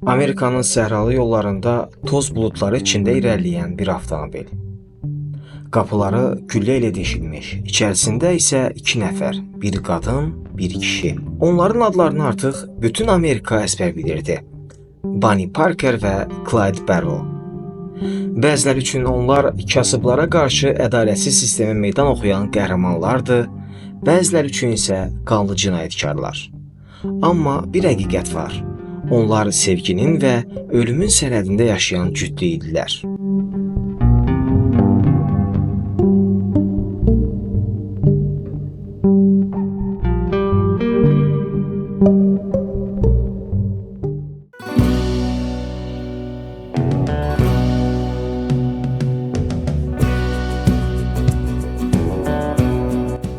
Amerikanın səhralı yollarında toz bulutları içində irəliləyən bir avtomobil. Qapıları güllə ilə deşilmiş, içərisində isə 2 nəfər, bir qadın, bir kişi. Onların adlarını artıq bütün Amerika əzbər bilirdi. Bonnie Parker və Clyde Barrow. Bəziləri üçün onlar kasıblara qarşı ədalətsiz sistemi meydan oxuyan qəhrəmanlardır, bəziləri üçün isə qanlı cinayətkarlar. Amma bir həqiqət var. Onlar sevginin və ölümün sərhədində yaşayan cütlük idilər.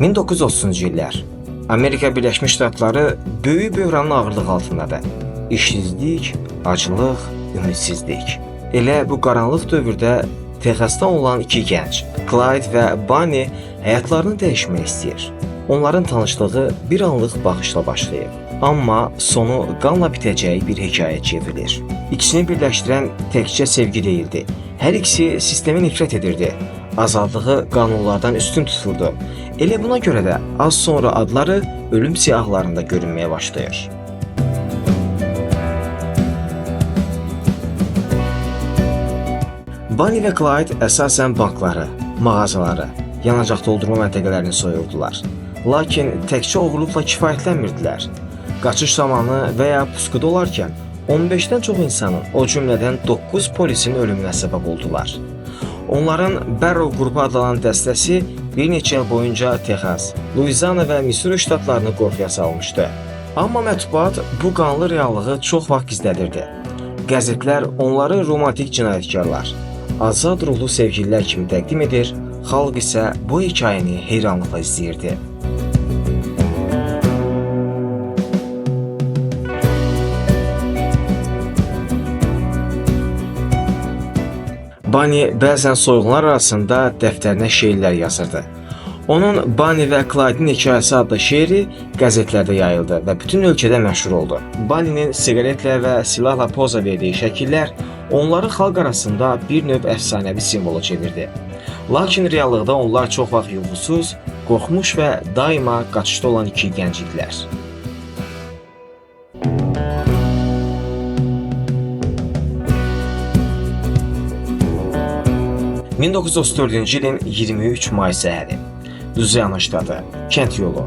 ...1930-cu illər. Amerika Birləşmiş Ştatları böyük böhranın ağırlığı altındadır. İşsizlik, acılıq, ümidsizlik. Elə bu qaranlıq dövrdə Texasdan olan 2 gənc, Clyde və Bonnie həyatlarını dəyişmək istəyir. Onların tanışlığı bir anlıq baxışla başlayır. Amma sonu qanla bitəcəyi bir hekayə çevrilir. İkisini birləşdirən təkcə sevgi deyildi. Hər ikisi sistemə nifrət edirdi. Azadlığı qanunlardan üstün tuturdu. Elə buna görə də az sonra adları ölüm siyahılarında görünməyə başlayır. Bonnie və Clyde əsasən bankları, mağazaları, yanacaq doldurma məntəqələrini soyurdular. Lakin təkcə oğurluqla kifayətlənmirdilər. Qaçış zamanı və ya puskuda olarkən 15-dən çox insanın, o cümlədən 9 polisin ölümünə səbəb oldular. Onların Barrow qrupu adlanan dəstəsi bir neçə il boyunca Texas, Louisiana və Missouri ştatlarını qorxuya salmışdı. Amma mətbuat bu qanlı reallığı çox vaxt gizlədirdi. Qəzetlər onları romantik cinayətkarlar, azad ruhlu sevgililər kimi təqdim edir, xalq isə bu hekayəni heyranlıqla izləyirdi. Bonnie bəzən soyğunlar arasında dəftərinə şeirlər yazırdı. Onun Bonnie və Clyde'in hekayəsi adlı şeiri qəzetlərdə yayıldı və bütün ölkədə məşhur oldu. Bonnie'nin siqaretlə və silahla poza verdiyi şəkillər onları xalq arasında bir növ əfsanəvi simvola çevirdi. Lakin reallıqda onlar çox vaxt yuxusuz, qorxmuş və daima qaçışda olan 2 gənc idilər. ...1934-cü ilin 23 may səhəri. Louisiana ştatı, kənd yolu.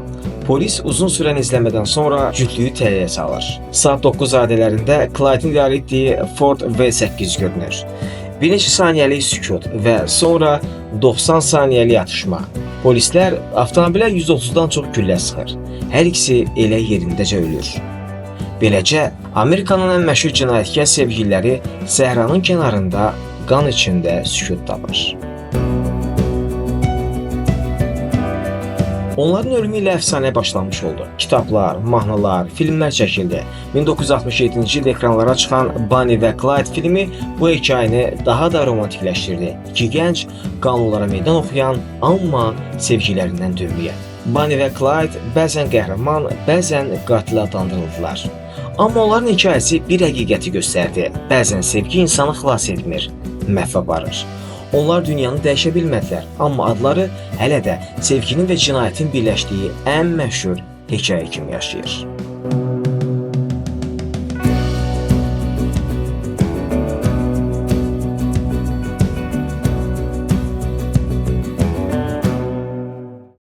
Polis uzun sürən izləmədən sonra cütlüyü tələyə salır. Saat 9 radələrində Clyde'in idarə etdiyi Ford V8 görünür. Bir neçə saniyəlik sükut və sonra 90 saniyəlik atışma. Polislər avtomobilə 130-dan çox güllə sıxır. Hər ikisi elə yerindəcə ölür. Beləcə, Amerikanın ən məşhur cinayətkar sevgililəri səhranın kənarında qan içində sükut tapır. Onların ölümü ilə əfsanə başlamış oldu. Kitablar, mahnılar, filmlər çəkildi. 1967-ci ildə ekranlara çıxan Bonnie və Clyde filmi bu hekayəni daha da romantikləşdirdi. 2 gənc qanunlara meydan oxuyan, amma sevgilərindən dönməyən. Bonnie və Clyde bəzən qəhrəman, bəzən qatil adlandırıldılar. Amma onların hekayəsi bir həqiqəti göstərdi. Bəzən sevgi insanı xilas etmir, məhv aparır. Onlar dünyanı dəyişə bilmədilər, amma adları hələ də sevginin və cinayətin birləşdiyi ən məşhur hekayə kimi yaşayır.